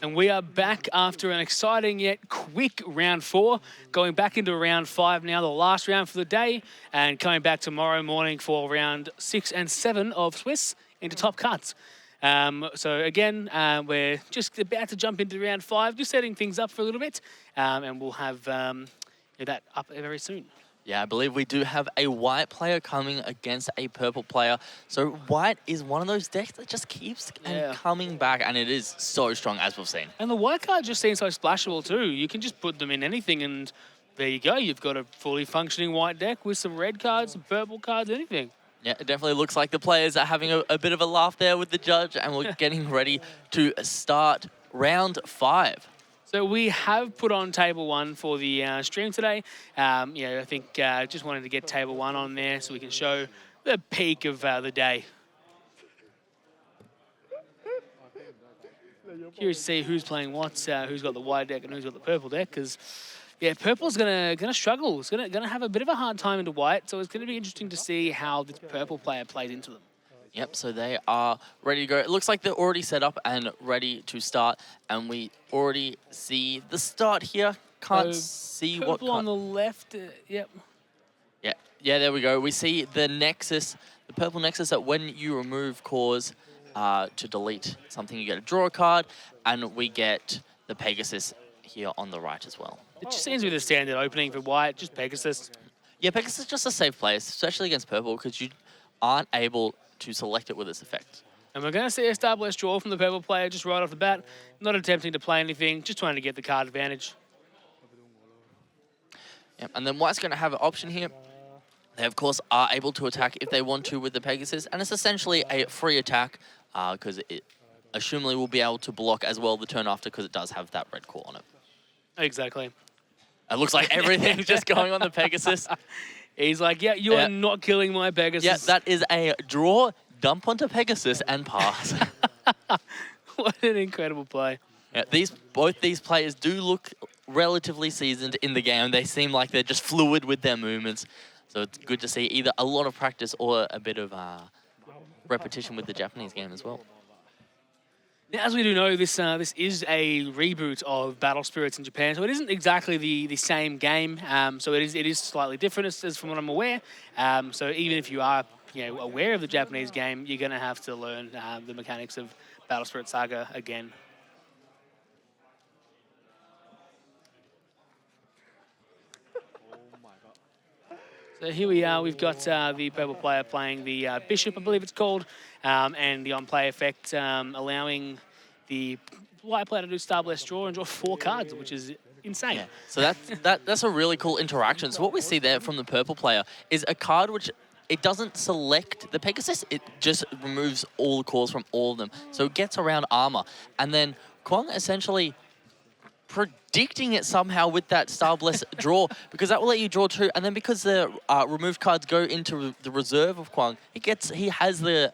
And we are back after an exciting yet quick round 4, going back into round 5 now, the last round for the day, and coming back tomorrow morning for round 6 and 7 of Swiss into top cuts. So again, we're just about to jump into round 5, just setting things up for a little bit, and we'll have that up very soon. Yeah, I believe we do have a white player coming against a purple player. So white is one of those decks that just keeps coming back, and it is so strong, as we've seen. And the white card just seems so splashable too. You can just put them in anything, and there you go. You've got a fully functioning white deck with some red cards, some purple cards, anything. Yeah, it definitely looks like the players are having a bit of a laugh there with the judge, and we're getting ready to start round 5. So we have put on table 1 for the stream today. I think just wanted to get table 1 on there so we can show the peak of the day. Curious to see who's playing what, who's got the white deck and who's got the purple deck, because purple's gonna struggle. It's gonna have a bit of a hard time into white, so it's gonna be interesting to see how this purple player plays into them. Yep, so they are ready to go. It looks like they're already set up and ready to start, and we already see the start here. Can't see what... Purple on the left, yep. Yeah, there we go. We see the Nexus, the purple Nexus, that when you remove cause to delete something, you get a draw card, and we get the Pegasus here on the right as well. It just seems to be the standard opening for white, just Pegasus. Yeah, Pegasus is just a safe place, especially against purple, because you aren't able to select it with its effect. And we're going to see a Starblast draw from the purple player just right off the bat. Not attempting to play anything, just trying to get the card advantage. Yep, and then white's going to have an option here. They, of course, are able to attack if they want to with the Pegasus, and it's essentially a free attack because it assumably will be able to block as well the turn after, because it does have that red core on it. Exactly. It looks like everything's just going on the Pegasus. He's like, yeah, you are not killing my Pegasus. Yeah, that is a draw, dump onto Pegasus, and pass. What an incredible play. Yeah, both these players do look relatively seasoned in the game. They seem like they're just fluid with their movements. So it's good to see either a lot of practice or a bit of repetition with the Japanese game as well. Now, as we do know, this is a reboot of Battle Spirits in Japan, so it isn't exactly the same game. So it is slightly different, as from what I'm aware. So even if you are aware of the Japanese game, you're going to have to learn the mechanics of Battle Spirit Saga again. So here we are, we've got the purple player playing the Bishop, I believe it's called, and the on-play effect allowing the white player to do Starblast draw and draw 4 cards, which is insane. Yeah. So that's a really cool interaction. So what we see there from the purple player is a card which it doesn't select the Pegasus, it just removes all the cores from all of them. So it gets around armor. And then Kwang essentially predicting it somehow with that Starblast draw, because that will let you draw 2, and then because the removed cards go into the reserve of Kwang, he has the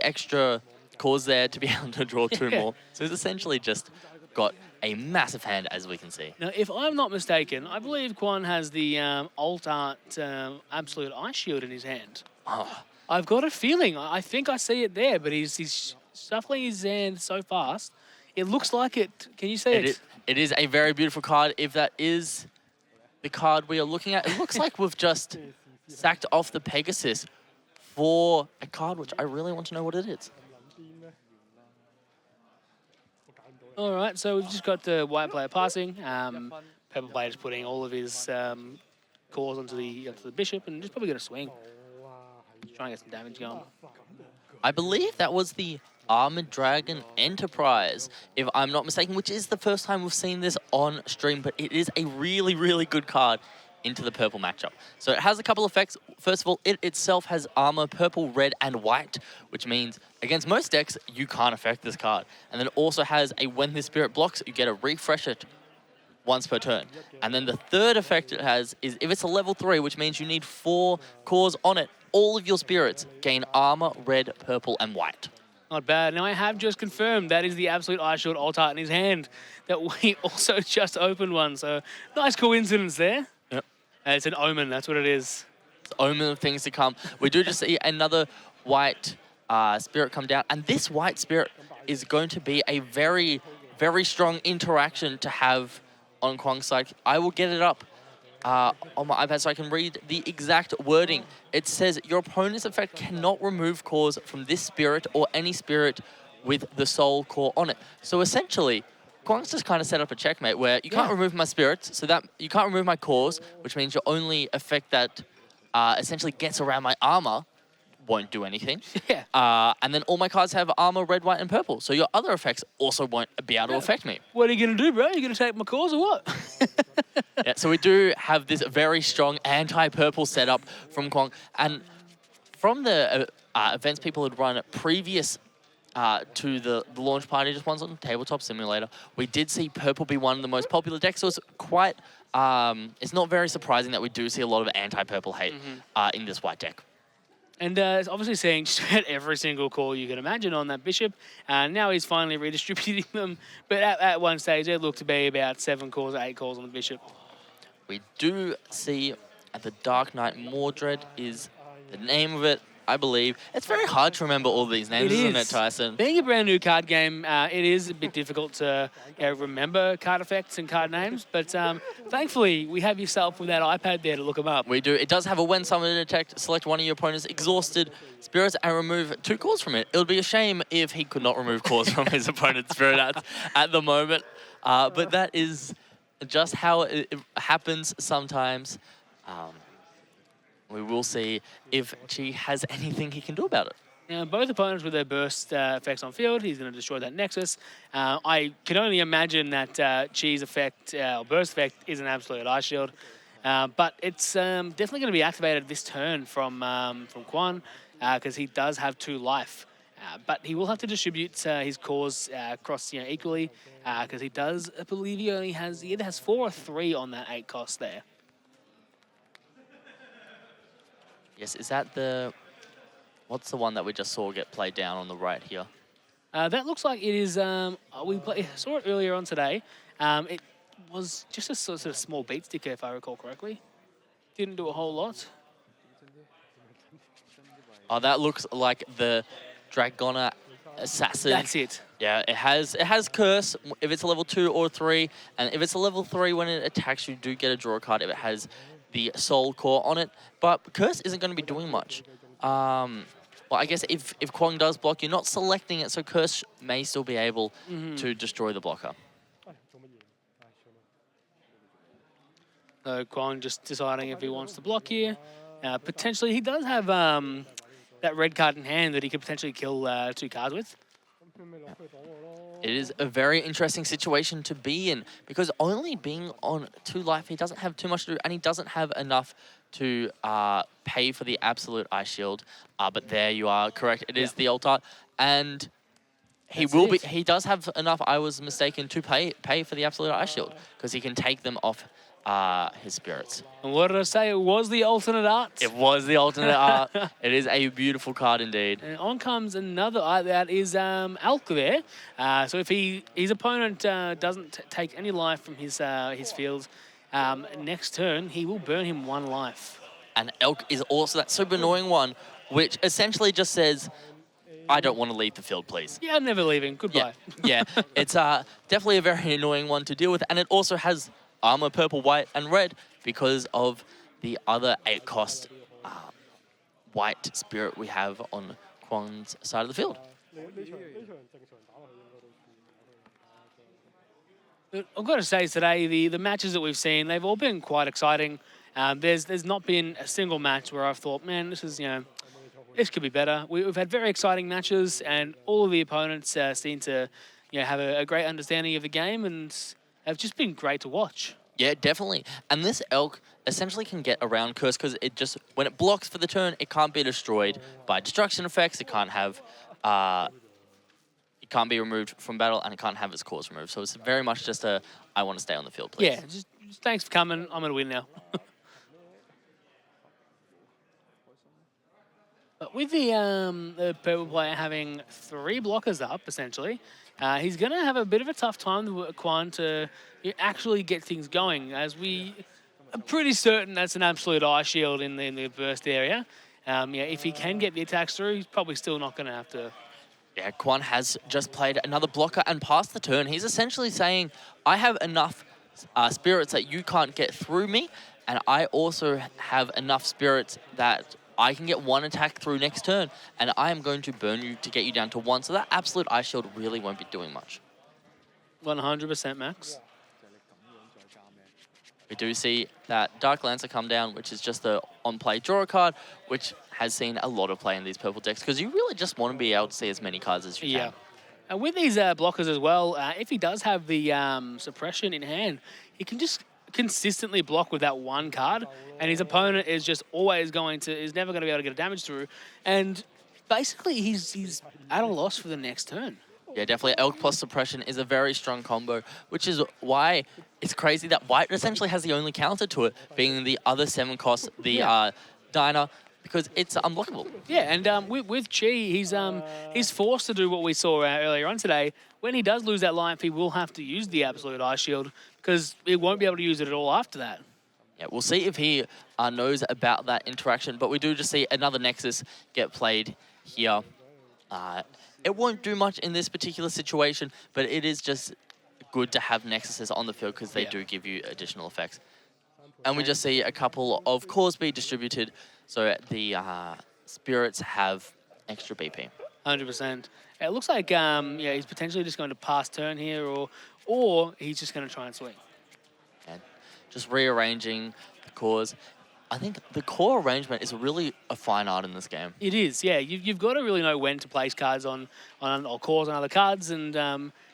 extra cores there to be able to draw 2 more. So he's essentially just got a massive hand, as we can see. Now, if I'm not mistaken, I believe Kwang has the Alt Art Absolute Ice Shield in his hand. Oh. I've got a feeling, I think I see it there, but he's shuffling his hand so fast. It looks like it. Can you see it? It is a very beautiful card. If that is the card we are looking at, it looks like we've just sacked off the Pegasus for a card which I really want to know what it is. All right, so we've just got the white player passing. Purple player just putting all of his cores onto the Bishop, and just probably going to swing. Just trying to get some damage going. I believe that was the Armored Dragon Enterprise, if I'm not mistaken, which is the first time we've seen this on stream, but it is a really, really good card into the purple matchup. So it has a couple effects. First of all, it itself has armor purple, red, and white, which means against most decks, you can't affect this card. And then it also has a when this spirit blocks, you get a refresh it once per turn. And then the third effect it has is if it's a level 3, which means you need 4 cores on it, all of your spirits gain armor, red, purple, and white. Not bad. Now, I have just confirmed that is the Absolute Ice Shield Alt Art in his hand that we also just opened one. So, nice coincidence there. Yep. It's an omen. That's what it is. It's an omen of things to come. We do just see another white spirit come down. And this white spirit is going to be a very very strong interaction to have on Kwang's side. I will get it up on my iPad so I can read the exact wording. It says, your opponent's effect cannot remove cores from this spirit or any spirit with the soul core on it. So essentially, Kwang's just kind of set up a checkmate where you can't remove my spirits, so that you can't remove my cores, which means your only effect that essentially gets around my armor won't do anything. And then all my cards have armor, red, white, and purple. So your other effects also won't be able to affect me. What are you going to do, bro? You going to take my cores or what? So we do have this very strong anti-purple setup from Kwang. And from the events people had run previous to the launch party, just ones on Tabletop Simulator, we did see purple be one of the most popular decks. So it's quite, it's not very surprising that we do see a lot of anti-purple hate in this white deck. And it's obviously seeing just about every single call you can imagine on that bishop. Now he's finally redistributing them. But at one stage, it looked to be about 7 calls, 8 calls on the bishop. We do see the Dark Knight Mordred is the name of it, I believe. It's very hard to remember all these names, isn't it, Tyson? Being a brand new card game, it is a bit difficult to remember card effects and card names. But thankfully, we have yourself with that iPad there to look them up. We do. It does have a when summoned detect, select one of your opponent's exhausted spirits and remove 2 cores from it. It would be a shame if he could not remove cores from his opponent's spirit at the moment. But that is just how it happens sometimes. We will see if Chi has anything he can do about it. Now, both opponents with their burst effects on field, he's going to destroy that Nexus. I can only imagine that Chi's effect, or burst effect, is an absolute ice shield. But it's definitely going to be activated this turn from Quan, because he does have 2 life. But he will have to distribute his cores across equally, because he does, I believe he either has 4 or 3 on that 8 cost there. Yes, is that the... What's the one that we just saw get played down on the right here? That looks like it is... saw it earlier on today. It was just a sort of small beat sticker, if I recall correctly. Didn't do a whole lot. Oh, that looks like the Dragona Assassin. That's it. Yeah, it has Curse if it's a level 2 or 3. And if it's a level 3, when it attacks, you do get a draw card if it has the Soul Core on it. But Curse isn't going to be doing much. Well, I guess if Kwang does block, you're not selecting it, so Curse may still be able to destroy the blocker. So Kwang just deciding if he wants to block here. Potentially, he does have that red card in hand that he could potentially kill 2 cards with. It is a very interesting situation to be in, because only being on 2 life, he doesn't have too much to do, and he doesn't have enough to pay for the absolute ice shield. But there you are, correct. It is the alt art, and he He does have enough. I was mistaken to pay for the absolute ice shield because he can take them off his spirits. And what did I say? It was the alternate art. It was the alternate art. It is a beautiful card indeed. And on comes another art that is Alk there. So if his opponent doesn't take any life from his field, next turn he will burn him 1 life. And Elk is also that super annoying one, which essentially just says, I don't want to leave the field, please. Yeah, I'm never leaving. Goodbye. Yeah. It's definitely a very annoying one to deal with, and it also has armor purple, white, and red because of the other 8 cost white spirit we have on Kwang's side of the field. But I've got to say today, the matches that we've seen, they've all been quite exciting. There's not been a single match where I've thought, man, this is, this could be better. We've had very exciting matches, and all of the opponents seem to, have a great understanding of the game, and have just been great to watch. Yeah, definitely. And this Elk essentially can get around Curse because it just, when it blocks for the turn, it can't be destroyed by destruction effects. It can't have, it can't be removed from battle, and it can't have its cores removed. So it's very much just a, I want to stay on the field, please. Yeah, just thanks for coming. I'm going to win now. But with the purple player having 3 blockers up, essentially, he's going to have a bit of a tough time with Quan to actually get things going, as we are pretty certain that's an absolute ice shield in the burst area. If he can get the attacks through, he's probably still not going to have to Yeah, Quan has just played another blocker and passed the turn. He's essentially saying, I have enough spirits that you can't get through me, and I also have enough spirits that I can get one attack through next turn, and I am going to burn you to get you down to 1. So that absolute Ice Shield really won't be doing much. 100% Max. We do see that Dark Lancer come down, which is just the on-play draw card, which has seen a lot of play in these purple decks, because you really just want to be able to see as many cards as you can. And with these blockers as well, if he does have the suppression in hand, he can just consistently block with that one card, and his opponent is just always is never going to be able to get a damage through. And basically, he's at a loss for the next turn. Yeah, definitely. Elk plus Suppression is a very strong combo, which is why it's crazy that White essentially has the only counter to it, being the other 7 cost, the Diner, because it's unblockable. Yeah, and with Chi, he's forced to do what we saw earlier on today. When he does lose that life, he will have to use the Absolute Ice Shield, because he won't be able to use it at all after that. Yeah, we'll see if he knows about that interaction, but we do just see another Nexus get played here. It won't do much in this particular situation, but it is just good to have Nexuses on the field because they do give you additional effects. And we just see a couple of cores be distributed so the spirits have extra BP. 100%. It looks like he's potentially just going to pass turn here, or he's just going to try and swing. And just rearranging the cores. I think the core arrangement is really a fine art in this game. It is, yeah. You've got to really know when to place cards on or cores on other cards, and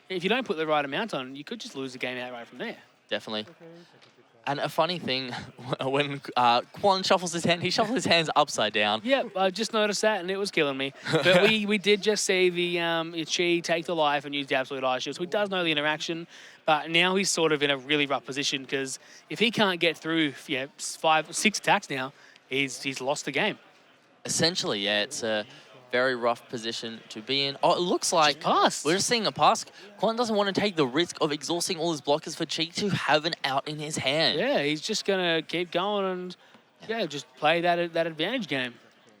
if you don't put the right amount on, you could just lose the game outright from there. Definitely. And a funny thing, when Quan shuffles his hand, he shuffles his hands upside down. Yep, I just noticed that, and it was killing me. But we did just see the Chi take the life and use the Absolute Ice Shield, so he does know the interaction. But now he's sort of in a really rough position, because if he can't get through 5 6 attacks now, he's lost the game. Essentially, yeah, it's a very rough position to be in. Oh, it looks like pass. We're just seeing a pass. Quan doesn't want to take the risk of exhausting all his blockers for Chi to have an out in his hand. Yeah, he's just going to keep going and just play that advantage game.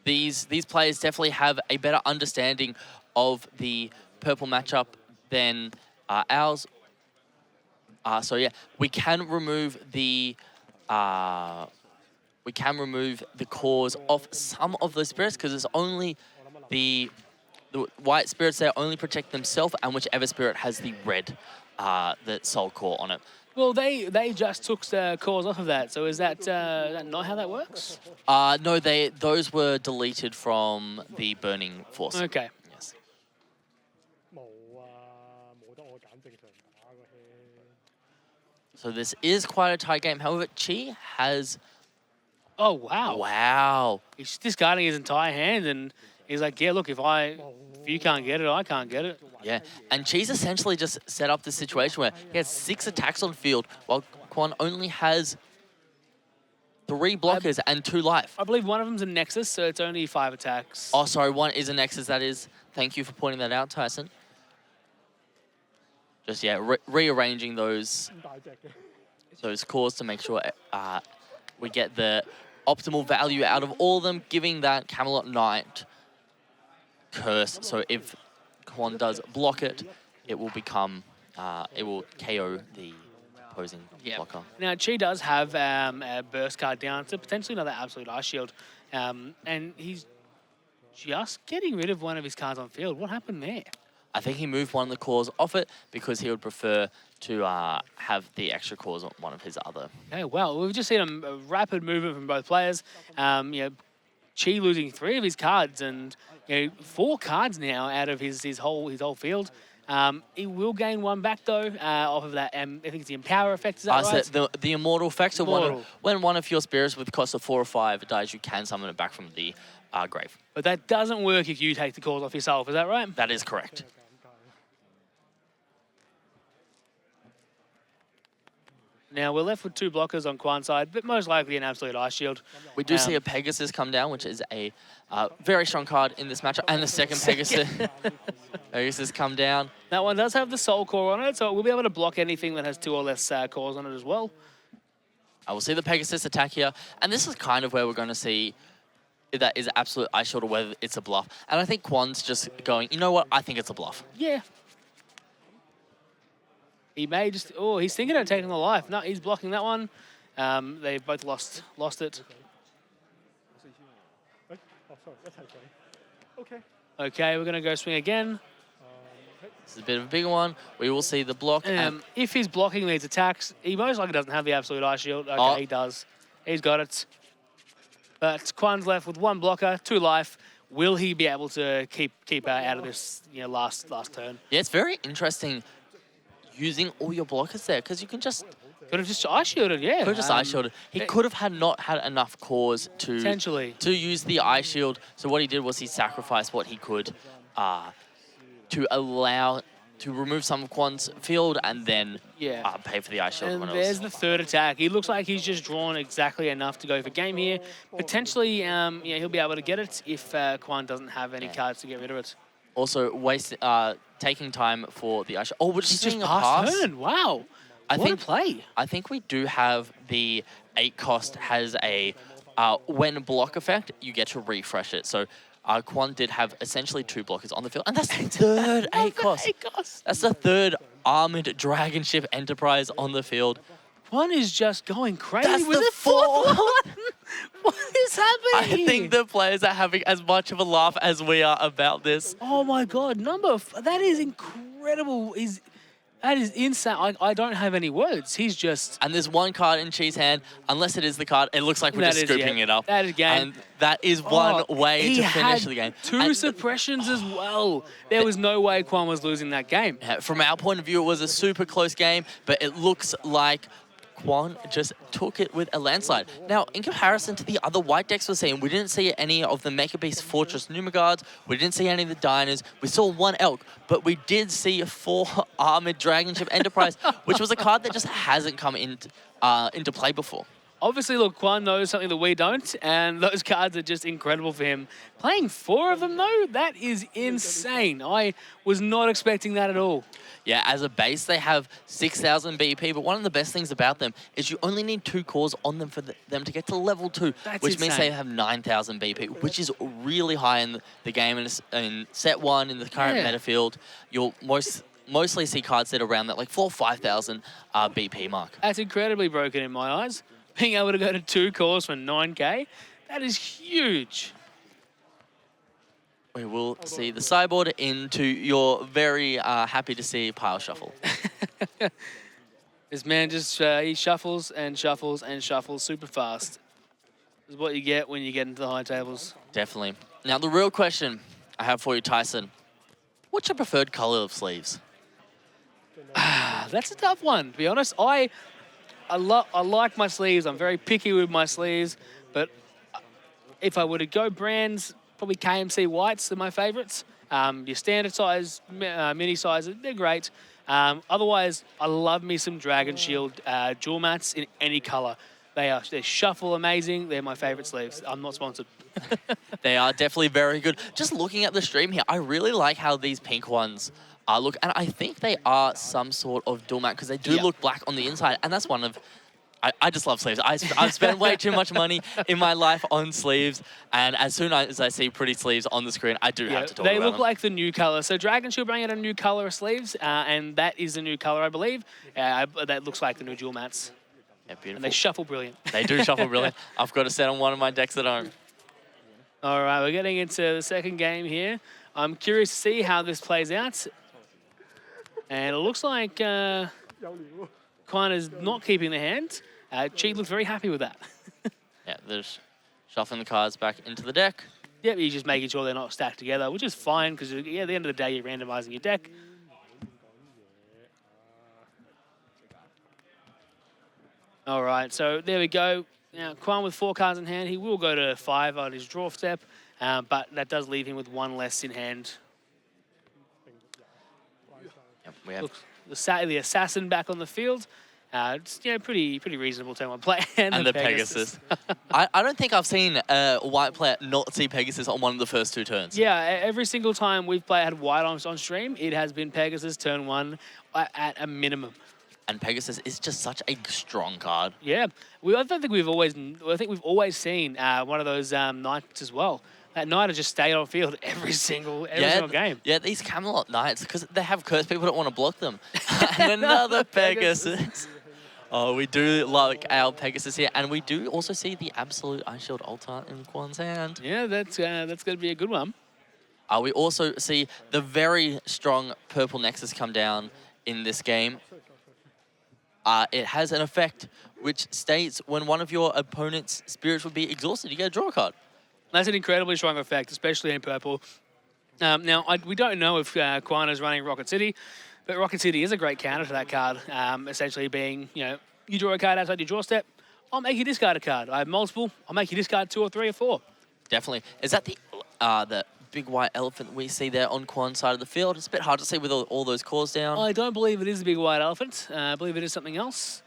These players definitely have a better understanding of the purple matchup than ours. So yeah, we can remove the cores off some of the spirits, because it's only the white spirits there only protect themselves, and whichever spirit has the red, the soul core on it. Well, they just took the cores off of that. So is that not how that works? No, those were deleted from the burning force. Okay. Yes. So this is quite a tight game. However, Chi has... Oh, wow. Wow. He's discarding his entire hand, and he's like, yeah, look, if you can't get it, I can't get it. Yeah, and Chi's essentially just set up this situation where he has 6 attacks on field, while Quan only has 3 blockers and 2 life. I believe one of them's a Nexus, so it's only 5 attacks. Oh, sorry, one is a Nexus, that is. Thank you for pointing that out, Tyson. Just, yeah, rearranging those cores to make sure we get the optimal value out of all of them, giving that Camelot Knight curse. So if Quan does block it, it will become, it will KO the opposing blocker. Now, Chi does have a burst card down, so potentially another Absolute Ice Shield. And he's just getting rid of one of his cards on field. What happened there? I think he moved one of the cores off it because he would prefer to have the extra cores on one of his other. Okay, well, we've just seen a rapid movement from both players. Chi losing 3 of his cards, and 4 cards now out of his whole field. He will gain 1 back though off of that. I think it's the Empower effect. Is that right? So the Immortal effect. So when one of your spirits with cost of 4 or 5 dies, you can summon it back from the grave. But that doesn't work if you take the cores off yourself. Is that right? That is correct. Now, we're left with 2 blockers on Quan's side, but most likely an Absolute Ice Shield. We do see a Pegasus come down, which is a very strong card in this matchup. And the second Pegasus come down. That one does have the Soul Core on it, so we'll be able to block anything that has 2 or less cores on it as well. I will see the Pegasus attack here. And this is kind of where we're going to see that is absolute ice shield or whether it's a bluff. And I think Quan's just going, you know what? I think it's a bluff. Yeah. He may just... Oh, he's thinking of taking the life. No, he's blocking that one. They both lost it. Okay, we're going to go swing again. This is a bit of a bigger one. We will see the block. If he's blocking these attacks, he most likely doesn't have the absolute ice shield. Okay, he does. He's got it. But Quan's left with 1 blocker, 2 life. Will he be able to keep out of this last turn? Yeah, it's very interesting using all your blockers there because you can just... Could have just ice shielded, yeah. Could have just ice shielded. He could have not had enough cores to use the ice shield. So what he did was he sacrificed what he could to remove some of Quan's field and then pay for the ice shield. And there's the third attack. He looks like he's just drawn exactly enough to go for game here. Potentially, he'll be able to get it if Quan doesn't have any cards to get rid of it. Also, taking time for the ice shield. Oh, we're just seeing a passed pass. Turn. Wow. What a play. I think we do have the 8 cost has a when block effect, you get to refresh it. So Quan did have essentially 2 blockers on the field, and that's the third 8 cost. That's the third armored dragon ship Enterprise on the field. Quan is just going crazy. That's with the fourth fourth one. What is happening? I think the players are having as much of a laugh as we are about this. Oh my God, that is incredible. That is insane. I don't have any words. He's just... And there's 1 card in Chi's hand. Unless it is the card, it looks like we're just scooping it up. That is game. And that is one way to finish the game. He had 2 suppressions as well. There was no way Quan was losing that game. From our point of view, it was a super close game, but it looks like Quan just took it with a landslide. Now, in comparison to the other white decks we're seeing, we didn't see any of the Mecha Beast Fortress Numaguards, we didn't see any of the Diners, we saw 1 Elk, but we did see 4 Armored Dragon Ship Enterprise, which was a card that just hasn't come into play before. Obviously, look, Quan knows something that we don't, and those cards are just incredible for him. Playing 4 of them, though, that is insane. I was not expecting that at all. Yeah, as a base, they have 6,000 BP, but one of the best things about them is you only need 2 cores on them for them to get to level 2, which means they have 9,000 BP, which is really high in the game. And in set 1, in the current meta field, you'll mostly see cards that are around that like 4,000 or 5,000 BP mark. That's incredibly broken in my eyes. Being able to go to 2 cores for 9k, that is huge. We will see the sideboard into your very happy to see pile shuffle. This man just, he shuffles and shuffles and shuffles super fast. This is what you get when you get into the high tables. Definitely. Now, the real question I have for you, Tyson. What's your preferred color of sleeves? That's a tough one, to be honest. I like my sleeves. I'm very picky with my sleeves. But if I were to go brands, probably KMC whites are my favorites. Your standard size, mini sizes, they're great. Otherwise, I love me some Dragon Shield jewel mats in any color. They shuffle amazing. They're my favorite sleeves. I'm not sponsored. They are definitely very good. Just looking at the stream here, I really like how these pink ones look. And I think they are some sort of dual mat because they do look black on the inside. And that's one of... I just love sleeves. I've spent way too much money in my life on sleeves, and as soon as I see pretty sleeves on the screen, I do have to talk about them. They look like the new color. So Dragon Shield bring out a new color of sleeves, and that is the new color, I believe. That looks like the new jewel mats. Yeah, beautiful. And they shuffle brilliant. They do shuffle brilliant. I've got a set on one of my decks at home. All right, we're getting into the second game here. I'm curious to see how this plays out. And it looks like Quan is not keeping the hand. Chi looks very happy with that. Yeah, they're just shuffling the cards back into the deck. Yep, you're just making sure they're not stacked together, which is fine because at the end of the day, you're randomizing your deck. All right, so there we go. Now, Quan with 4 cards in hand, he will go to 5 on his draw step, but that does leave him with 1 less in hand. Yep, we have the assassin back on the field. It's pretty reasonable turn 1 play. And the Pegasus. I don't think I've seen a white player not see Pegasus on one of the first 2 turns. Yeah, every single time we've had white on stream, it has been Pegasus turn 1 at a minimum. and Pegasus is just such a strong card. Yeah, I don't think we've always. I think we've always seen one of those knights as well. That knight has just stayed on field every single game. Yeah, these Camelot Knights, because they have curse, people don't want to block them. And another Pegasus. Oh, we do like our Pegasus here, and we do also see the Absolute Ice Shield Altar in Quan's hand. Yeah, that's going to be a good one. We also see the very strong purple Nexus come down in this game. It has an effect which states when one of your opponent's spirits would be exhausted, you get a draw card. That's an incredibly strong effect, especially in purple. Now, we don't know if Quan is running Rocket City, but Rocket City is a great counter to that card, essentially being, you draw a card outside your draw step, I'll make you discard a card. I have multiple, I'll make you discard 2 or 3 or 4. Definitely. Is that the big white elephant we see there on Quan's side of the field? It's a bit hard to see with all those cores down. I don't believe it is the big white elephant. I believe it is something else.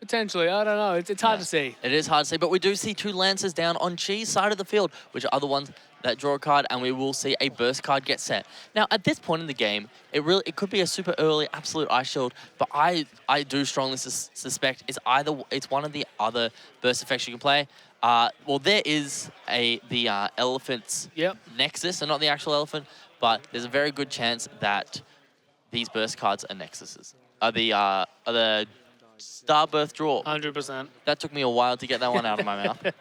Potentially, I don't know. It's hard to see. It is hard to see, but we do see 2 Lancers down on Chi's side of the field, which are the ones that draw a card, and we will see a burst card get set. Now, at this point in the game, it could be a super early Absolute Ice Shield, but I do strongly suspect it's one of the other burst effects you can play. Well, there is the elephant's Nexus, so not the actual elephant, but there's a very good chance that these burst cards are Nexuses. Are the Starbirth draw. 100%. That took me a while to get that one out of my mouth.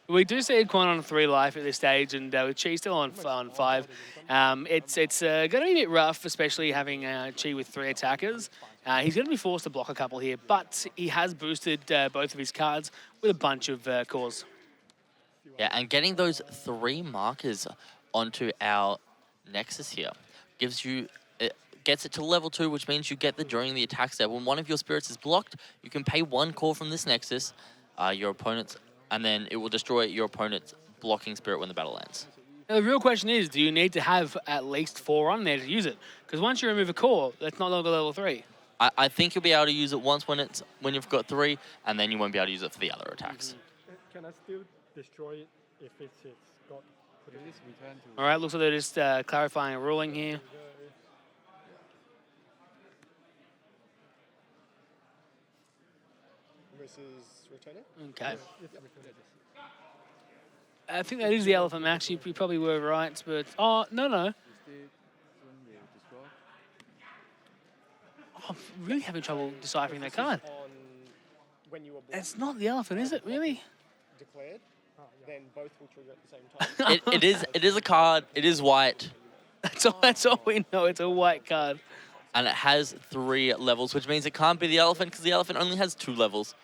We do see Quan on 3 life at this stage, and with Chi still on 5. It's going to be a bit rough, especially having Chi with 3 attackers. He's going to be forced to block a couple here, but he has boosted both of his cards with a bunch of cores. Yeah, and getting those 3 markers onto our Nexus here gets it to level 2, which means you get the during the attack step. When one of your spirits is blocked, you can pay 1 core from this Nexus, your opponent's, and then it will destroy your opponent's blocking spirit when the battle ends. Now, the real question is, do you need to have at least 4 on there to use it? Because once you remove a core, that's no longer level 3. I think you'll be able to use it once when you've got 3, and then you won't be able to use it for the other attacks. Can I still destroy it if it's got... All right, looks like they're just clarifying a ruling here. Versus returning? Okay. I think that is the elephant, Max. You probably were right, but... Oh, no. I'm really having trouble deciphering that card. It's not the elephant, is it, really? Declared, then both will trigger at the same time. It is a card. It is white. That's all we know. It's a white card. And it has 3 levels, which means it can't be the elephant because the elephant only has 2 levels.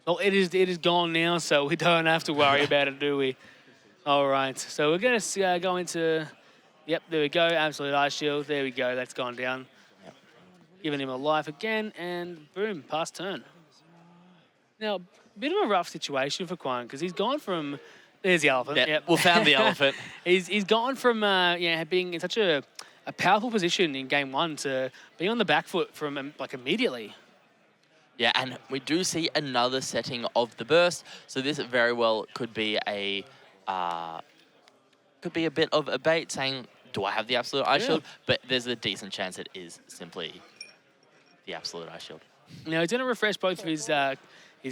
Well, it is gone now, so we don't have to worry about it, do we? All right, so we're going to go into... Yep, there we go. Absolute Ice Shield. There we go. That's gone down. Yep. Giving him a life again, and boom, pass turn. Now, a bit of a rough situation for Quan, because he's gone from... There's the elephant. Yeah, yep. we found the elephant. He's gone from being in such a powerful position in game 1 to being on the back foot from immediately. Yeah, and we do see another setting of the burst, so this very well could be a bit of a bait saying, do I have the Absolute Ice Shield? But there's a decent chance it is simply the Absolute Ice Shield. Now, he's going to refresh both of his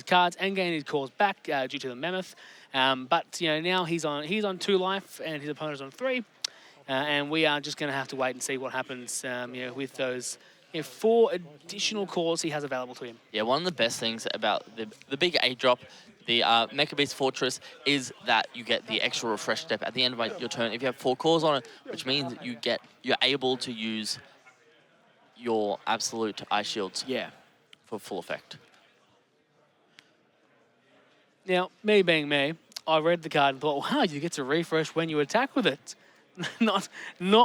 cards and gain his cores back due to the Mammoth. But now he's on 2 life and his opponent's on 3. And we are just going to have to wait and see what happens with those 4 additional cores he has available to him. Yeah, one of the best things about the big 8-drop, the Mecha Beast Fortress, is that you get the extra refresh step at the end of your turn if you have 4 cores on it, which means you're able to use your Absolute Ice Shields for full effect. Now, me being me, I read the card and thought, wow, you get to refresh when you attack with it. not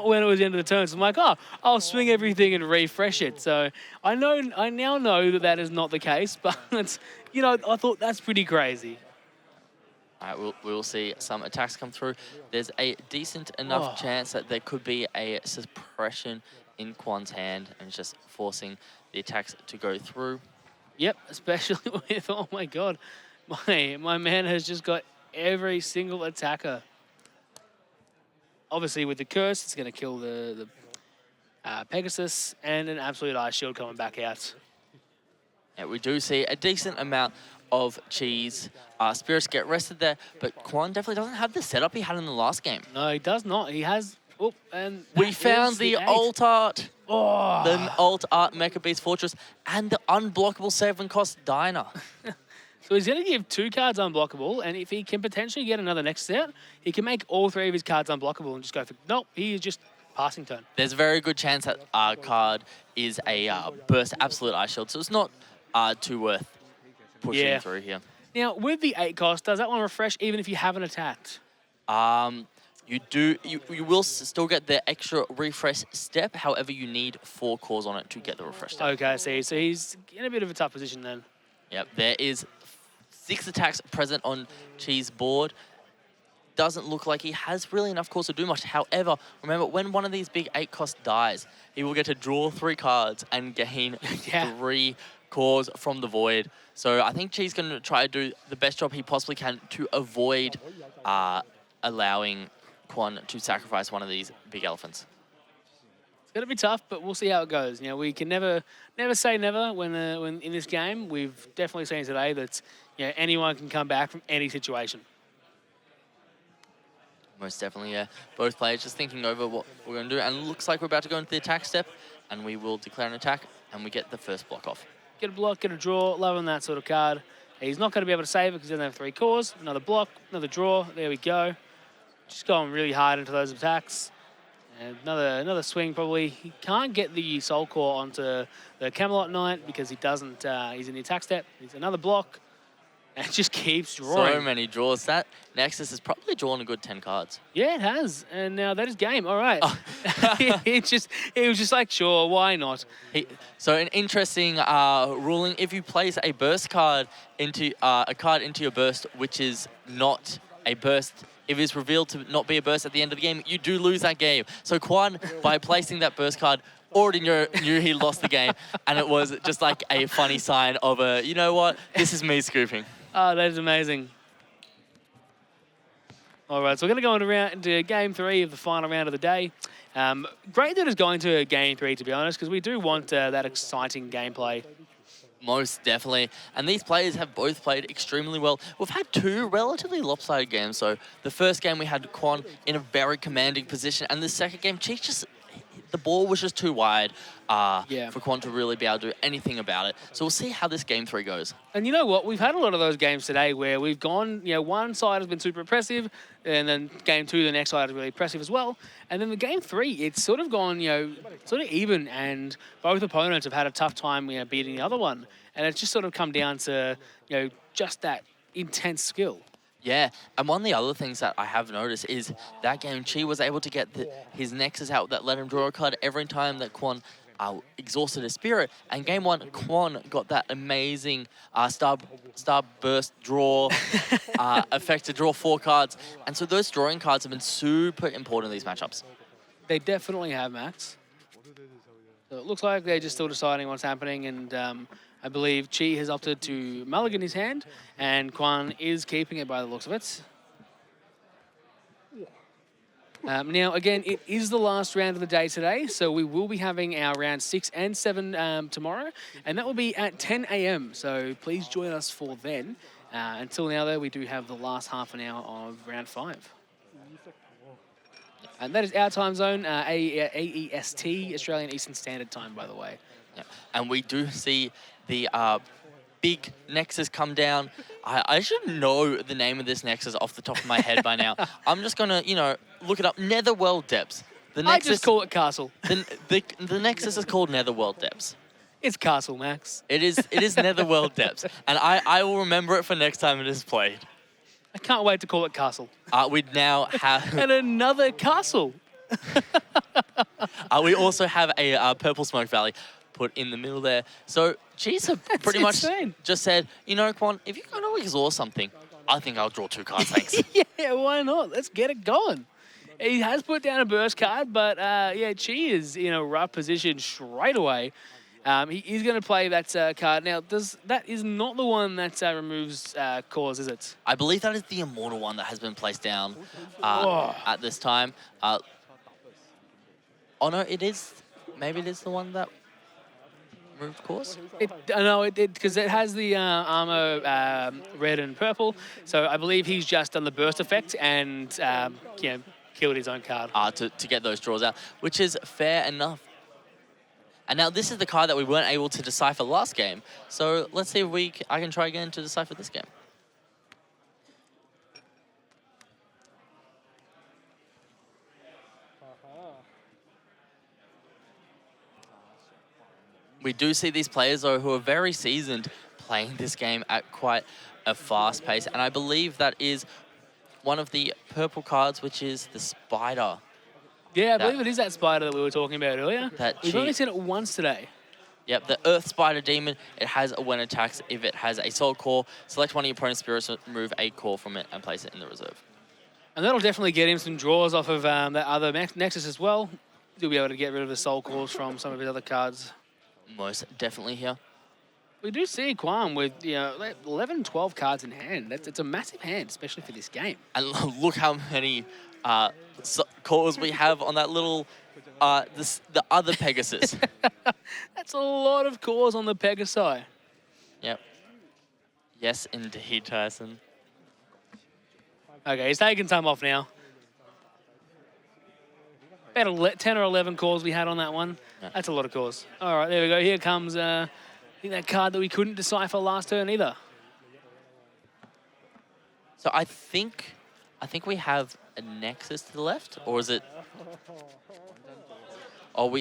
when it was the end of the turn. So I'm like, oh, I'll swing everything and refresh it. So I now know that is not the case, but I thought that's pretty crazy. All right, we'll see some attacks come through. There's a decent enough chance that there could be a suppression in Quan's hand and it's just forcing the attacks to go through. Yep, especially with, oh my God, my man has just got every single attacker. obviously with the curse, it's going to kill the Pegasus, and an absolute ice shield coming back out. Yeah, we do see a decent amount of cheese. Spirits get rested there, but Quan definitely doesn't have the setup he had in the last game. No, he does not. He has. Oh, and We that found is the 8. alt art. Oh. The alt art Mecha Beast Fortress and the unblockable 7-cost Diner. So he's going to give 2 cards unblockable, and if he can potentially get another next out, he can make all 3 of his cards unblockable and just go for, nope, he is just passing turn. There's a very good chance that our card is a burst absolute ice shield, so it's not too worth pushing through here. Now, with the 8 cost, does that one refresh even if you haven't attacked? You will still get the extra refresh step, however you need 4 cores on it to get the refresh step. Okay, I see. So he's in a bit of a tough position then. Yep, there is 6 attacks present on Chi's board. Doesn't look like he has really enough cores to do much. However, remember, when one of these big 8 cost dies, he will get to draw 3 cards and gain 3 cores from the void. So I think Chi's going to try to do the best job he possibly can to avoid allowing Quan to sacrifice one of these big elephants. It's going to be tough, but we'll see how it goes. You know, we can never say never when in this game. We've definitely seen today that anyone can come back from any situation. Most definitely, yeah. Both players just thinking over what we're going to do, and it looks like we're about to go into the attack step, and we will declare an attack, and we get the first block off. Get a block, get a draw, loving that sort of card. He's not going to be able to save it because he doesn't have 3 cores. Another block, another draw, there we go. Just going really hard into those attacks. And another swing probably. He can't get the Soul Core onto the Camelot Knight because he doesn't, he's in the attack step. He's another block. And it just keeps drawing. So many draws. That Nexus has probably drawn a good 10 cards. Yeah, it has. And now that is game. All right. Oh. It was just like, sure, why not? So an interesting ruling. If you place a burst card into your burst, which is not a burst, if it's revealed to not be a burst at the end of the game, you do lose that game. So Quan, by placing that burst card, already knew he lost the game. And it was just like a funny sign of you know what, this is me scooping. Oh, that is amazing. All right, so we're going to go into game 3 of the final round of the day. Great that it's going to game 3, to be honest, because we do want that exciting gameplay. Most definitely. And these players have both played extremely well. We've had 2 relatively lopsided games. So the first game we had Quan in a very commanding position, and the second game, the ball was just too wide for Quan to really be able to do anything about it. So we'll see how this game 3 goes. And you know what? We've had a lot of those games today where we've gone, one side has been super impressive, and then game 2, the next side is really impressive as well. And then the game 3, it's sort of gone, sort of even, and both opponents have had a tough time, beating the other one. And it's just sort of come down to, just that intense skill. Yeah, and one of the other things that I have noticed is that game Chi was able to get his Nexus out that let him draw a card every time that Quan exhausted his spirit. And game 1, Quan got that amazing star burst draw effect to draw 4 cards. And so those drawing cards have been super important in these matchups. They definitely have, Max. So it looks like they're just still deciding what's happening, and I believe Chi has opted to mulligan his hand, and Quan is keeping it by the looks of it. Now, again, it is the last round of the day today, so we will be having our round 6 and 7 tomorrow, and that will be at 10 a.m. So please join us for then. Until now, though, we do have the last half an hour of round 5. And that is our time zone, AEST, Australian Eastern Standard Time, by the way. Yeah. And we do see the big Nexus come down. I should know the name of this Nexus off the top of my head by now. I'm just going to, look it up. Netherworld Depths. I just call it Castle. The Nexus is called Netherworld Depths. It's Castle, Max. It is Netherworld Depths. And I will remember it for next time it is played. I can't wait to call it Castle. We now have... and another castle. We also have a Purple Smoke Valley put in the middle there. So Chi's have pretty much just said, Quan, if you're going to exhaust something, I think I'll draw 2 cards, thanks. Yeah, why not? Let's get it going. He has put down a burst card, but Chi is in a rough position straight away. He is going to play that card. Now, that is not the one that removes cause, is it? I believe that is the Immortal one that has been placed down Oh. at this time. Oh no, it is. Maybe it is the one that removed cause. No, because it has the armor red and purple. So I believe he's just done the burst effect and killed his own card. To get those draws out, which is fair enough. And now this is the card that we weren't able to decipher last game. So let's see if I can try again to decipher this game. We do see these players, though, who are very seasoned playing this game at quite a fast pace. And I believe that is one of the purple cards, which is the Spider. Yeah, I believe it is that spider that we were talking about earlier. We've only seen it once today. Yep, the Earth Spider Demon. It has a when attacks. If it has a Soul Core, select one of your opponent's spirits, remove a core from it, and place it in the reserve. And that'll definitely get him some draws off of that other Nexus as well. He'll be able to get rid of the Soul Cores from some of his other cards. Most definitely here. We do see Quam with 11, 12 cards in hand. It's a massive hand, especially for this game. And look how many cores we have on that little, the other Pegasus. That's a lot of cores on the Pegasi. Yep. Yes, indeed, Tyson. Okay, he's taking time off now. About 10 or 11 cores we had on that one. Yeah. That's a lot of cores. All right, there we go. Here comes that card that we couldn't decipher last turn either. So I think we have a Nexus to the left, or is it? Oh,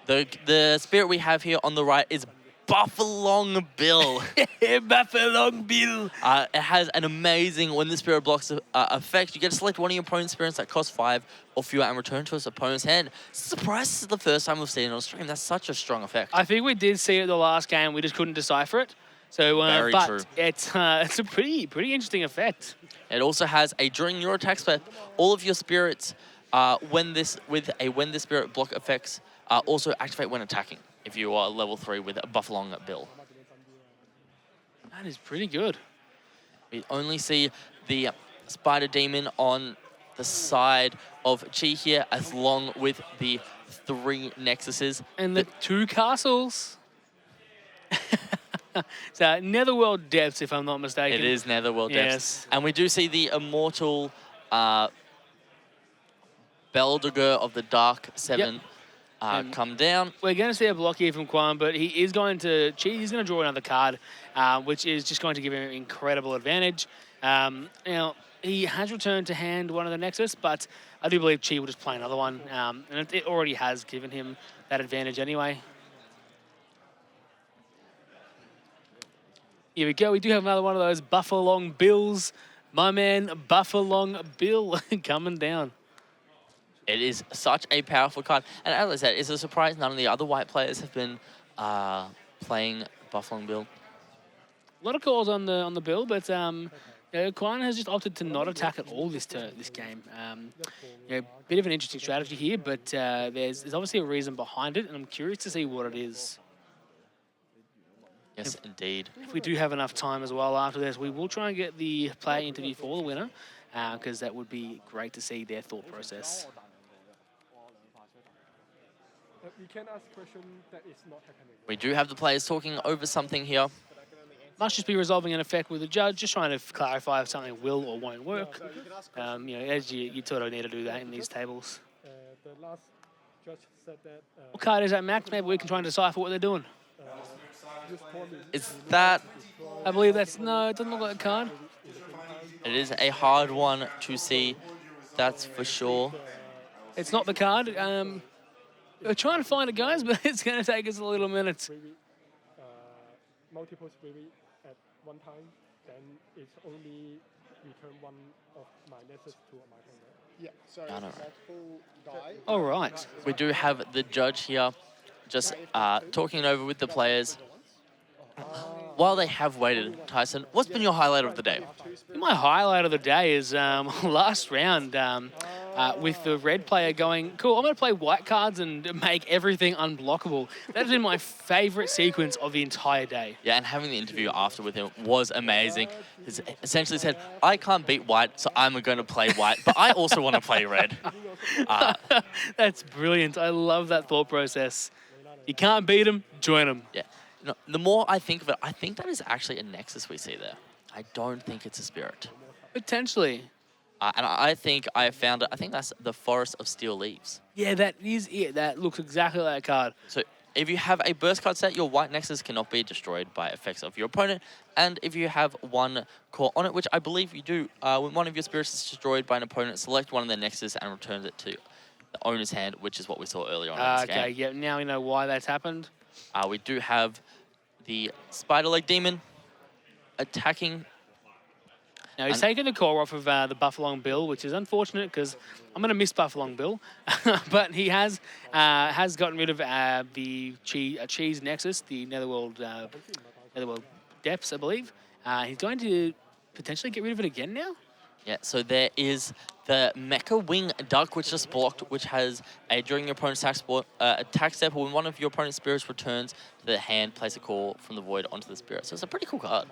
the spirit we have here on the right is Buffalong Bill. Buffalong Bill. It has an amazing, when the spirit blocks effect, you get to select one of your opponent's spirits that costs 5 or fewer and return to its opponent's hand. Surprise, this is the first time we've seen it on stream. That's such a strong effect. I think we did see it the last game. We just couldn't decipher it. So, Very true. It's a pretty interesting effect. It also has a during your attack step, all of your spirits, when this spirit block effects, also activate when attacking. If you are level 3 with a Buffalong Bill. That is pretty good. We only see the Spider Demon on the side of Chi here, along with the 3 Nexuses. And the 2 castles. So, Netherworld Depths, if I'm not mistaken. It is Netherworld Depths. Yes. And we do see the Immortal Beldegger of the Dark 7 come down. We're going to see a block here from Quan, but he's going to draw another card, which is just going to give him incredible advantage. Now, he has returned to hand one of the Nexus, but I do believe Chi will just play another one, and it already has given him that advantage anyway. Here we go. We do have another one of those Buffalong Bills. My man, Buffalong Bill, coming down. It is such a powerful card. And as I said, it's a surprise none of the other white players have been playing Buffalong Bill. A lot of calls on the bill, but Quan has just opted to not attack at all this game. Bit of an interesting strategy here, but there's obviously a reason behind it, and I'm curious to see what it is. Yes, indeed. If we do have enough time as well after this, we will try and get the player interview for the winner, because that would be great to see their thought process. You can ask a question that is not happening. We do have the players talking over something here. Must just be resolving an effect with the judge, just trying to clarify if something will or won't work. As you sort of need to do that in these tables. The last judge said that... What card is that, Max? Maybe we can try and decipher what they're doing. Is that... I believe that's... No, it doesn't look like a card. It is a hard one to see, that's for sure. It's not the card. We're trying to find it, guys, but it's going to take us a little minute. Multiple spirit at one time, then it's only return one of my Nexus to my hand. Yeah, so multiple die. All right. We do have the judge here just talking it over with the players. While they have waited, Tyson, what's been your highlight of the day? My highlight of the day is last round. with the red player going, cool, I'm going to play white cards and make everything unblockable. That's been my favourite sequence of the entire day. Yeah, and having the interview after with him was amazing. He essentially said, I can't beat white, so I'm going to play white, but I also want to play red. That's brilliant. I love that thought process. You can't beat him, join him. Yeah. No, the more I think of it, I think that is actually a Nexus we see there. I don't think it's a Spirit. Potentially. And I think I found it. I think that's the Forest of Steel Leaves. Yeah, that is it. That looks exactly like a card. So if you have a burst card set, your white Nexus cannot be destroyed by effects of your opponent. And if you have one core on it, which I believe you do, when one of your spirits is destroyed by an opponent, select one of their Nexus and return it to the owner's hand, which is what we saw earlier on in this game. Okay, yeah, now we know why that's happened. We do have the Spider Leg Demon attacking. Now, he's taken the core off of the Buffalong Bill, which is unfortunate because I'm going to miss Buffalong Bill. But he has gotten rid of the Cheese Nexus, the Netherworld Depths, I believe. He's going to potentially get rid of it again now? Yeah, so there is the Mecha Wing Duck, which just blocked, which has a during your opponent's attack step, when one of your opponent's spirits returns to the hand, place a call from the void onto the spirit. So it's a pretty cool card.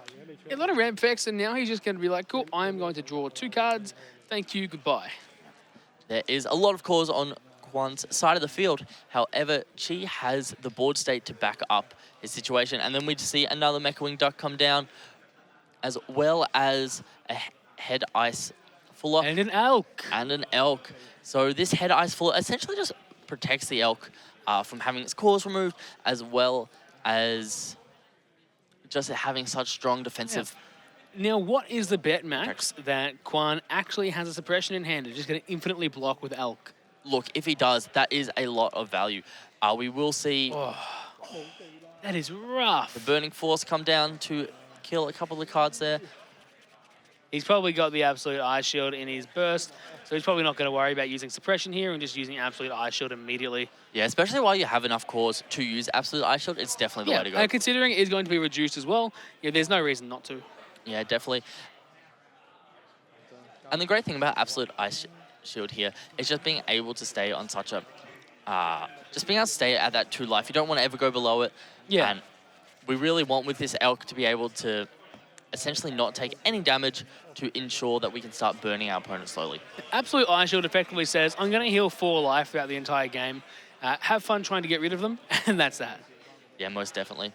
Yeah, a lot of ramp effects, and now he's just going to be like, cool, I'm going to draw 2 cards. Thank you, goodbye. There is a lot of cores on Kwan's side of the field. However, Chi has the board state to back up his situation. And then we see another Mecha Wing Duck come down, as well as a Head Ice Fuller. And an elk. And an elk. So this Head Ice Fuller essentially just protects the elk from having its cores removed, as well as just having such strong defensive. Yeah. Now, what is the bet, Max, that Kwan actually has a suppression in hand? It's just going to infinitely block with elk. Look, if he does, that is a lot of value. We will see... Oh, that is rough. The Burning Force come down to kill a couple of cards there. He's probably got the Absolute Ice Shield in his burst, so he's probably not going to worry about using Suppression here and just using Absolute Ice Shield immediately. Yeah, especially while you have enough cores to use Absolute Ice Shield, it's definitely the way to go. And considering it is going to be reduced as well, yeah, there's no reason not to. Yeah, definitely. And the great thing about Absolute Ice Shield here is just being able to stay on such a... just being able to stay at that 2 life. You don't want to ever go below it. Yeah. And we really want with this elk to be able to essentially not take any damage to ensure that we can start burning our opponent slowly. Absolute Ice Shield effectively says, I'm going to heal 4 life throughout the entire game. Have fun trying to get rid of them, and that's that. Yeah, most definitely.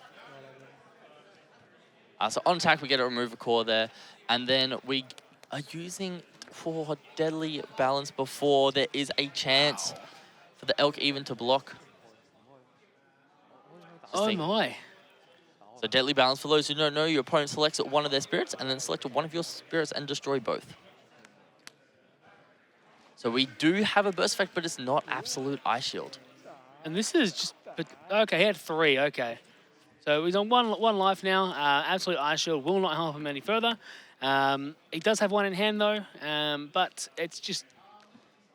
So on attack, we get to remove a core there, and then we are using for Deadly Balance before there is a chance for the elk even to block. Oh my. So Deadly Balance, for those who don't know, your opponent selects one of their spirits and then select one of your spirits and destroy both. So we do have a burst effect, but it's not Absolute Ice Shield. And this is just... Okay, he had 3, okay. So he's on one life now. Absolute Ice Shield will not help him any further. He does have 1 in hand, though, but it's just...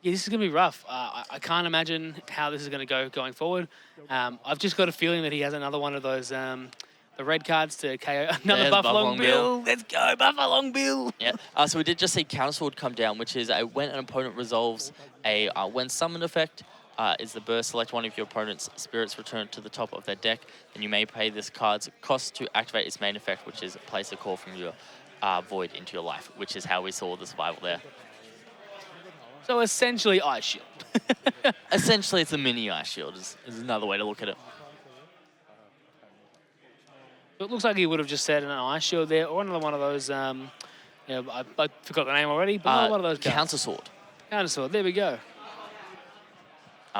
Yeah, this is going to be rough. I can't imagine how this is going to go going forward. I've just got a feeling that he has another one of those... the red cards to KO another Buffalong Bill. Let's go, Buffalong Bill. Yeah. So we did just see Countersword come down, which is when an opponent resolves a when summoned effect is the burst. Select one of your opponent's spirits, return to the top of their deck, and you may pay this card's cost to activate its main effect, which is place a call from your void into your life, which is how we saw the survival there. So essentially, Ice Shield. Essentially, it's a mini Ice Shield. Is another way to look at it. It looks like he would have just said an Ice Shield there, or another one of those, I forgot the name already, but another one of those cards. Countersword. Countersword, there we go.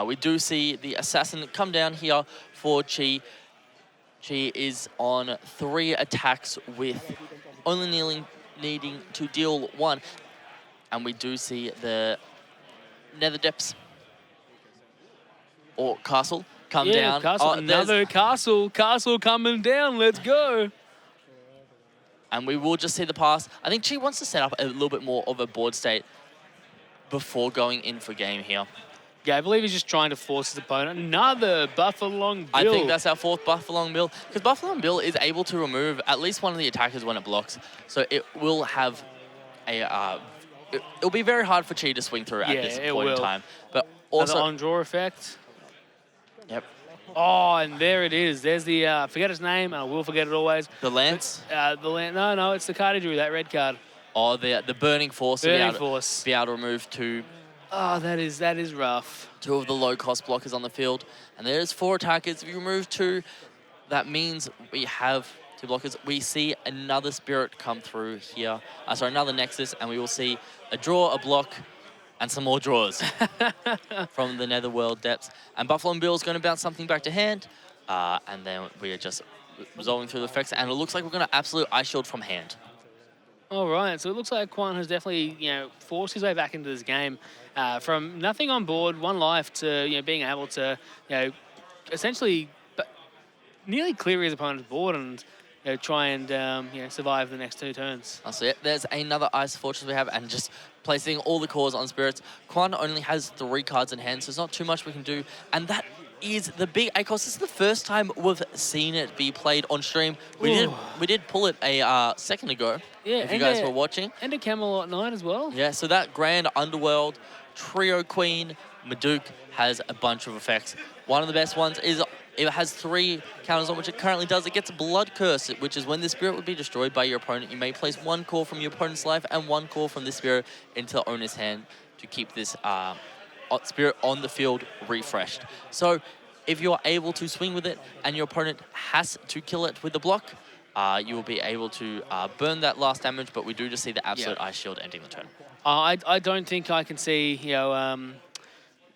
We do see the Assassin come down here for Chi. Chi is on 3 attacks with only needing to deal 1. And we do see the Nether Depths, or Castle, come down. Castle, another castle coming down, let's go. And we will just see the pass. I think Chi wants to set up a little bit more of a board state before going in for game here. Yeah, I believe he's just trying to force his opponent. Another Buffalong Bill. I think that's our 4th Buffalong Bill, because Buffalong Bill is able to remove at least one of the attackers when it blocks. So it will have a it'll be very hard for Chi to swing through at this it point in will. time. But Also, also, on-draw effect. yep, Oh, and there it is. There's the, forget his name, and I will forget it always. the Lance. No, it's the card he drew, that red card. Oh, the Burning Force. Burning Force. Be able to remove Oh, that is rough. 2 of the low-cost blockers on the field. And there's 4 attackers. If you remove 2, that means we have 2 blockers. We see another Spirit come through here. Sorry, another Nexus, and we will see a draw, a block, and some more draws from the Netherworld depths. And Buffalo and Bill is going to bounce something back to hand. And then we are just resolving through the effects. And it looks like we're going to absolute Ice Shield from hand. All right, so it looks like Quan has definitely, forced his way back into this game. From nothing on board, 1 life, to, being able to, essentially nearly clear his opponent's board and try and survive the next 2 turns. So yeah, there's another Ice Fortress we have, and just placing all the cores on Spirits. Quan only has 3 cards in hand, so there's not too much we can do. And that is the big ACOS. This is the first time we've seen it be played on stream. We did pull it a second ago, if you guys were watching. And a Camelot Knight as well. Yeah, so that Grand Underworld Trio Queen Maduke has a bunch of effects. One of the best ones is it has 3 counters on which it currently does. It gets Blood Curse, which is when the Spirit would be destroyed by your opponent. You may place 1 core from your opponent's life and 1 core from the Spirit into the owner's hand to keep this Spirit on the field refreshed. So if you're able to swing with it and your opponent has to kill it with the block, you will be able to burn that last damage, but we do just see the absolute Ice Shield ending the turn. I don't think I can see,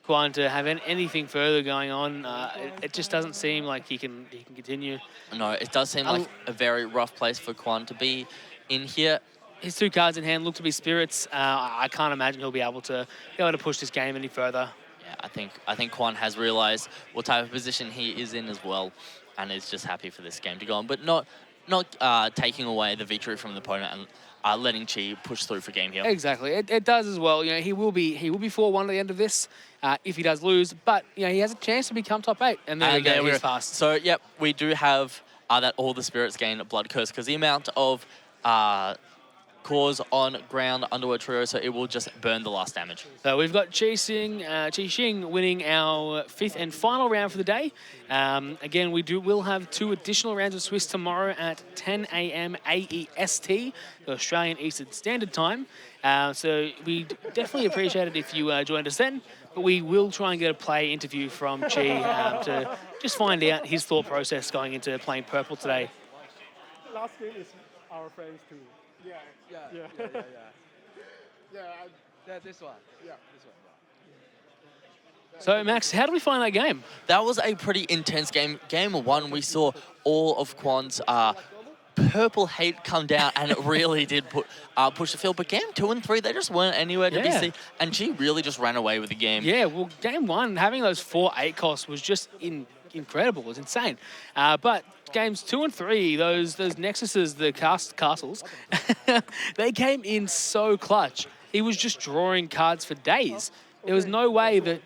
Quan to have anything further going on. It just doesn't seem like he can continue. No, it does seem like a very rough place for Quan to be in here. His 2 cards in hand look to be Spirits. I can't imagine he'll be able to push this game any further. Yeah, I think Quan has realized what type of position he is in as well, and is just happy for this game to go on, but not taking away the victory from the opponent and letting Chi push through for game here. Exactly, it does as well. He will be 4-1 at the end of this if he does lose, but he has a chance to become top 8, and there we go. He's fast. So yep, we do have that all the Spirits gain Blood Curse, because the amount of cores on Ground Underworld Trio, so it will just burn the last damage. So we've got Chi Xing winning our 5th and final round for the day. Again, we'll have 2 additional rounds of Swiss tomorrow at 10 a.m. AEST, the Australian Eastern Standard Time. So we definitely appreciate it if you joined us then. But we will try and get a play interview from Chi to just find out his thought process going into playing purple today. Last game is our friends too. Yeah, this one. Yeah, this one. So, Max, how do we find that game? That was a pretty intense game. Game 1, we saw all of Quan's purple hate come down, and it really did push the field. But game 2 and 3, they just weren't anywhere to be seen, and she really just ran away with the game. Yeah, well, game 1, having those 4 ACOS was just incredible. It was insane. But games 2 and 3, those Nexuses, the castles, they came in so clutch. He was just drawing cards for days. There was no way that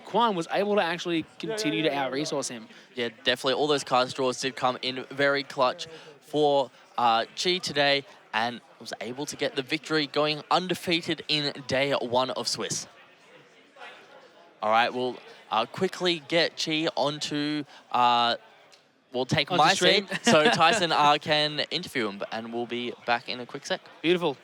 Quan was able to actually continue to out-resource him. Yeah, definitely. All those card draws did come in very clutch for Chi today, and was able to get the victory, going undefeated in day 1 of Swiss. All right, we'll quickly get Chi onto... we'll take my seat so Tyson can interview him, and we'll be back in a quick sec. Beautiful.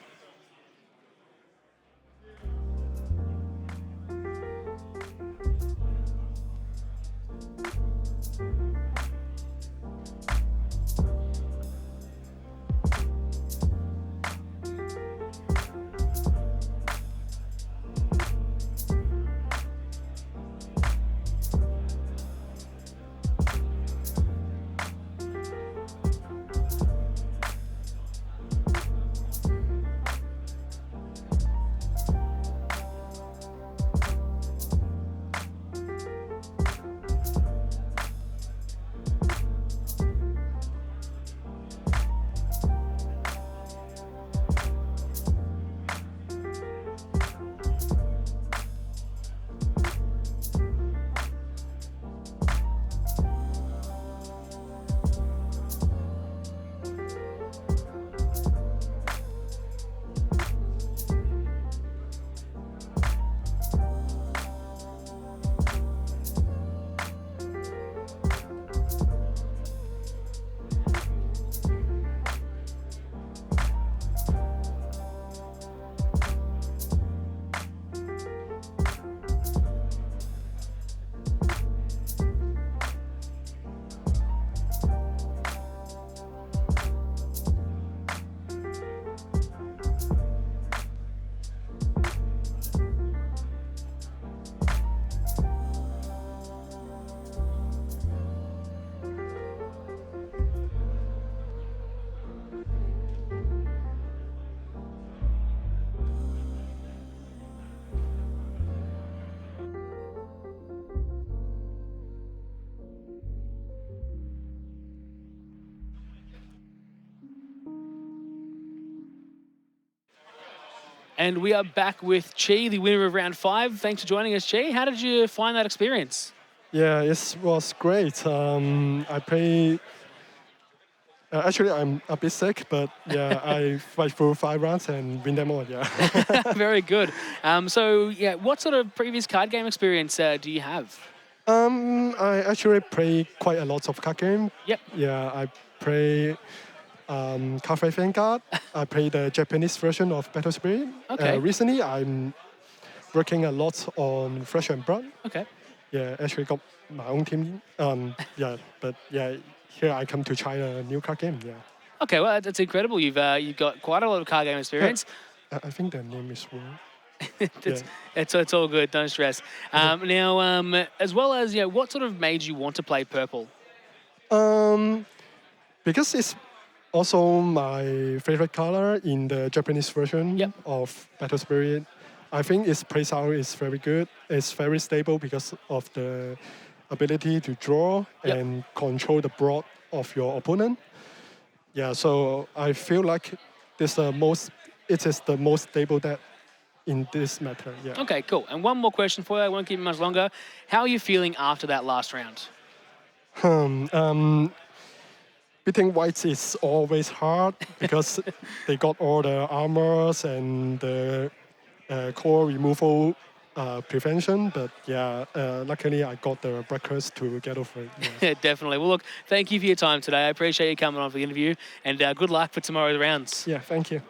And we are back with Chi, the winner of round 5. Thanks for joining us, Chi. How did you find that experience? Yeah, it was great. I play. Actually, I'm a bit sick, but yeah, I fight through 5 rounds and win them all. Yeah. Very good. So, yeah, what sort of previous card game experience do you have? I actually play quite a lot of card game. Yep. Yeah, I play Cafe Vanguard. I play the Japanese version of Battle Spirit. Okay. Recently, I'm working a lot on Flesh and Blood. Okay. Yeah, actually got my own team. Yeah, but yeah, here I come to try a new card game. Yeah. Okay, well, that's incredible. You've got quite a lot of card game experience. I think the name is wrong. It's all good. Don't stress. Now, as well as what sort of made you want to play purple? Because it's also my favorite color in the Japanese version Yep. of Battle Spirit. I think its playstyle is very good. It's very stable because of the ability to draw Yep. and control the board of your opponent. Yeah, so I feel like it is the most stable deck in this matter. Yeah. Okay, cool. And one more question for you. I won't keep it much longer. How are you feeling after that last round? Beating whites is always hard because they got all the armors and the core removal prevention. But yeah, luckily I got the breakers to get over it. Yeah. Definitely. Well, look, thank you for your time today. I appreciate you coming on for the interview, and good luck for tomorrow's rounds. Yeah, thank you.